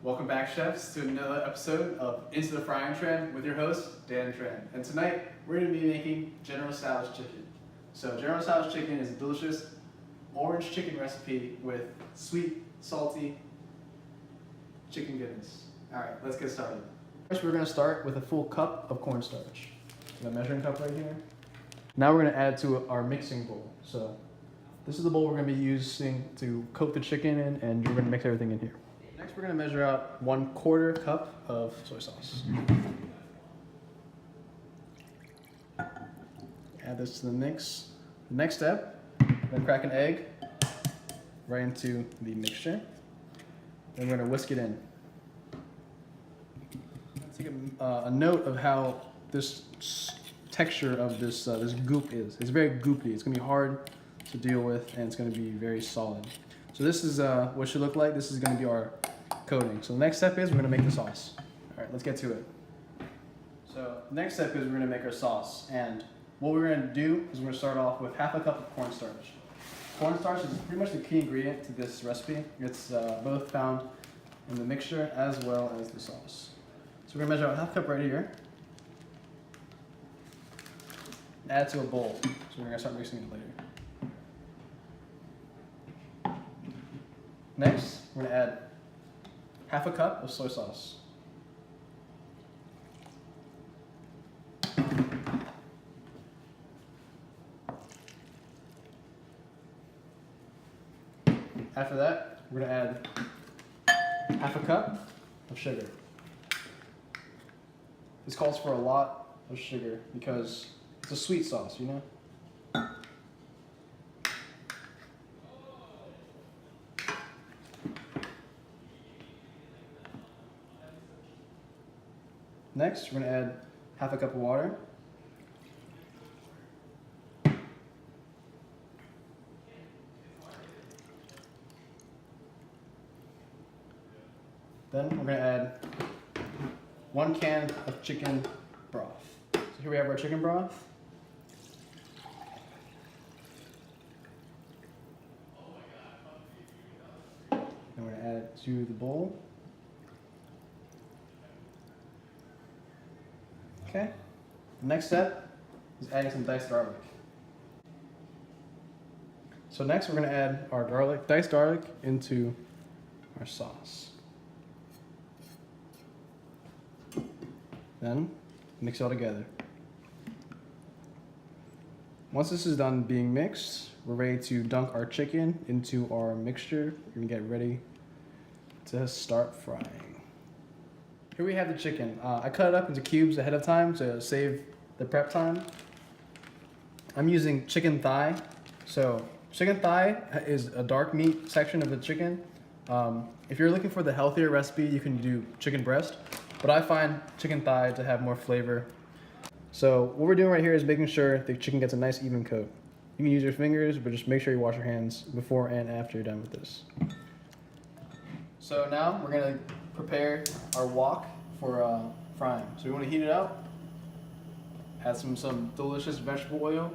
Welcome back, chefs, to another episode of Into the Frying Tran with your host, Dan Tran. And tonight, we're going to be making General Tso's chicken. So General Tso's chicken is a delicious orange chicken recipe with sweet, salty chicken goodness. All right, let's get started. First, we're going to start with a full cup of cornstarch. Got a measuring cup right here. Now we're going to add to our mixing bowl. So this is the bowl we're going to be using to coat the chicken in, and we're going to mix everything in here. Next, we're going to measure out 1/4 cup of soy sauce. Add this to the mix. Next step, we're going to crack an egg right into the mixture. Then we're going to whisk it in. Take a note of how this texture of this goop is. It's very goopy. It's going to be hard to deal with, and it's going to be very solid. So this is what it should look like. This is going to be our coating. So the next step is we're going to make the sauce. All right, let's get to it. So next step is we're going to make our sauce. And what we're going to do is we're going to start off with 1/2 cup of cornstarch. Cornstarch is pretty much the key ingredient to this recipe. It's both found in the mixture as well as the sauce. So we're going to measure out 1/2 cup right here. Add to a bowl. So we're going to start mixing it later. Next, we're going to add 1/2 cup of soy sauce. After that, we're going to add 1/2 cup of sugar. This calls for a lot of sugar because it's a sweet sauce, you know? Next, we're going to add 1/2 cup of water. Then we're going to add 1 can of chicken broth. So here we have our chicken broth. And we're going to add it to the bowl. Okay. The next step is adding some diced garlic. So next we're going to add our diced garlic into our sauce. Then mix it all together. Once this is done being mixed, we're ready to dunk our chicken into our mixture. We're going to get ready to start frying. Here we have the chicken. I cut it up into cubes ahead of time to save the prep time. I'm using chicken thigh. So chicken thigh is a dark meat section of the chicken. If you're looking for the healthier recipe, you can do chicken breast. But I find chicken thigh to have more flavor. So what we're doing right here is making sure the chicken gets a nice even coat. You can use your fingers, but just make sure you wash your hands before and after you're done with this. So now we're going to prepare our wok for frying. So we want to heat it up. Add some delicious vegetable oil.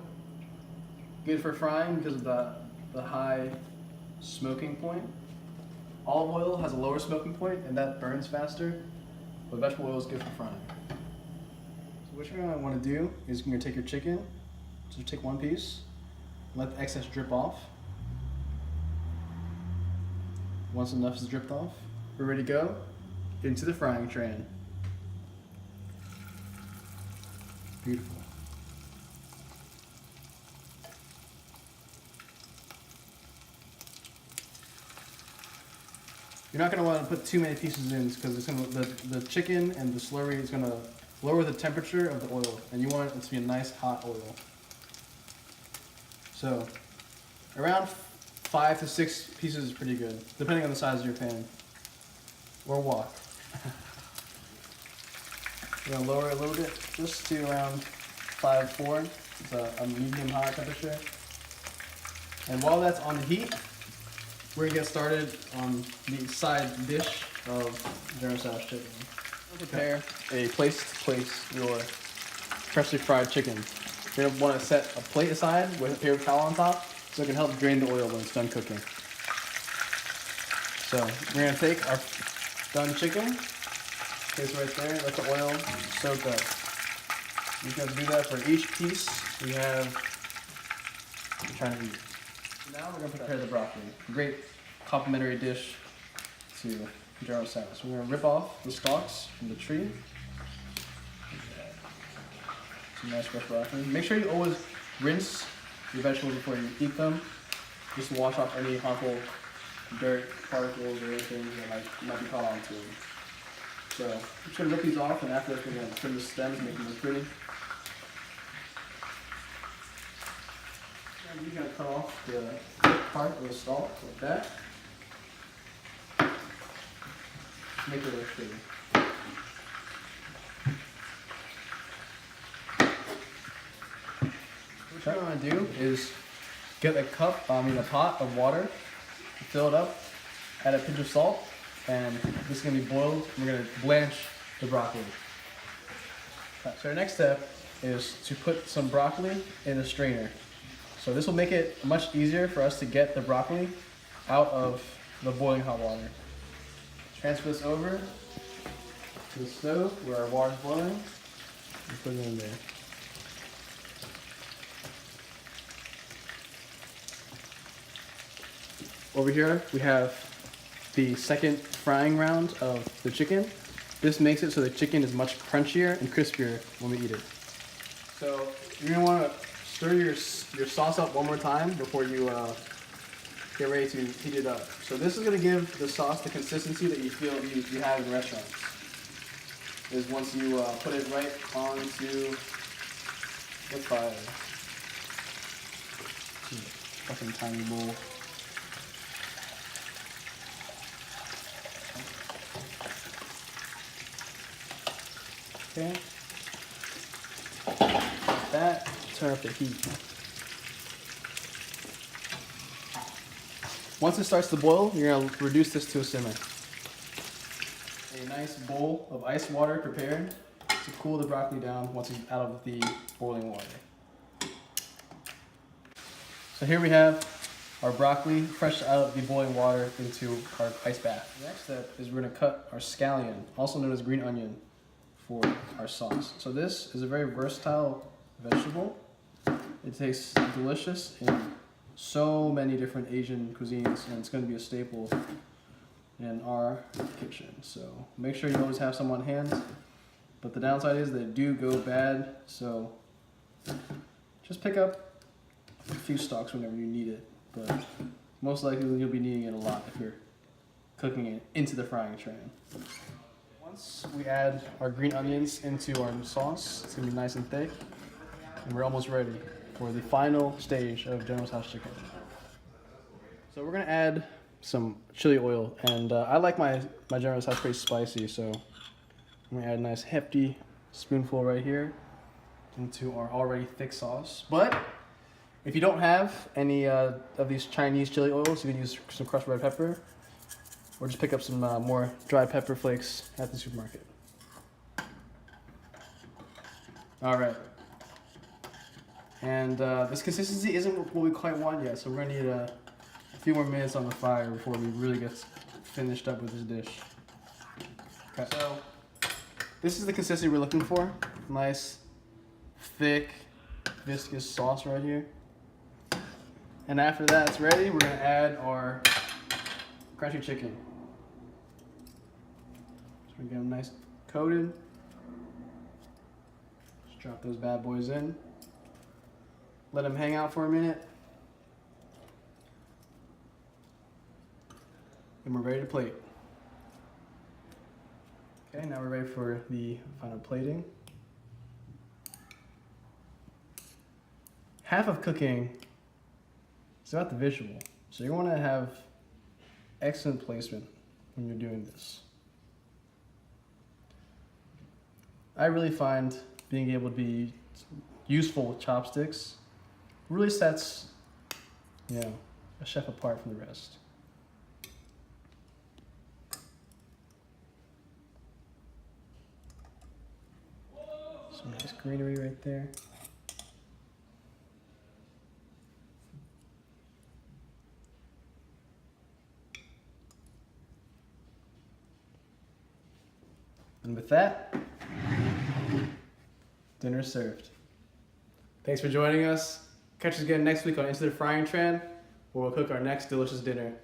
Good for frying because of the high smoking point. Olive oil has a lower smoking point and that burns faster. But vegetable oil is good for frying. So what you're going to want to do is you're going to take your chicken, just take 1 piece, let the excess drip off. Once enough is dripped off, we're ready to go into the frying tran. Beautiful. You're not going to want to put too many pieces in because it's going to, the chicken and the slurry is going to lower the temperature of the oil, and you want it to be a nice hot oil. So around 5 to 6 pieces is pretty good, depending on the size of your pan or wok. We're going to lower it a little bit, just to around 5-4. It's a medium high temperature. And while that's on the heat, we're going to get started on the side dish of General Tso's chicken. Prepare a place to place your freshly fried chicken. You're going to want to set a plate aside with a paper towel on top so it can help drain the oil when it's done cooking. So we're going to take our done chicken. Okay, so right there, let the oil soak up. You can do that for each piece we have we're trying to eat. So now we're going to prepare the broccoli. Great complimentary dish to General Tsan. So we're going to rip off the stalks from the tree. Some nice fresh broccoli. Make sure you always rinse your vegetables before you eat them. Just to wash off any harmful dirt, particles, or anything that might be caught onto them. So I'm just going to rip these off, and after that we're going to trim the stems, make them look pretty. And you're going to cut off the thick part of the stalk like that. Make it look pretty. What you're going to do is get a pot of water, fill it up, add a pinch of salt, and this is going to be boiled. We're going to blanch the broccoli. So our next step is to put some broccoli in a strainer. So this will make it much easier for us to get the broccoli out of the boiling hot water. Transfer this over to the stove where our water is boiling and put it in there. Over here we have the second frying round of the chicken. This makes it so the chicken is much crunchier and crispier when we eat it. So you're going to want to stir your sauce up one more time before you get ready to heat it up. So this is going to give the sauce the consistency that you feel you have in restaurants. Is once you put it right onto the fire. Fucking tiny bowl. Okay. Like that. Turn up the heat. Once it starts to boil, you're going to reduce this to a simmer. A nice bowl of ice water prepared to cool the broccoli down once it's out of the boiling water. So here we have our broccoli fresh out of the boiling water into our ice bath. The next step is we're going to cut our scallion, also known as green onion, for our sauce. So this is a very versatile vegetable. It tastes delicious in so many different Asian cuisines, and it's going to be a staple in our kitchen. So make sure you always have some on hand. But the downside is they do go bad, so just pick up a few stalks whenever you need it. But most likely you'll be needing it a lot if you're cooking it into the frying tray. Once we add our green onions into our sauce, it's going to be nice and thick, and we're almost ready for the final stage of General's House chicken. So we're going to add some chili oil, and I like my General's House pretty spicy, so I'm going to add a nice hefty spoonful right here into our already thick sauce. But if you don't have any of these Chinese chili oils, you can use some crushed red pepper, or just pick up some more dried pepper flakes at the supermarket. All right. And this consistency isn't what we quite want yet, so we're gonna need a few more minutes on the fire before we really get finished up with this dish. Okay. So this is the consistency we're looking for. Nice, thick, viscous sauce right here. And after that's ready, we're gonna add our crunchy chicken. So we get them nice coated. Just drop those bad boys in. Let them hang out for a minute. And we're ready to plate. Okay, now we're ready for the final plating. Half of cooking is about the visual. So you want to have excellent placement when you're doing this. I really find being able to be useful with chopsticks really sets, a chef apart from the rest. Some nice greenery right there. And with that, dinner is served. Thanks for joining us. Catch us again next week on Into the Frying Tran, where we'll cook our next delicious dinner.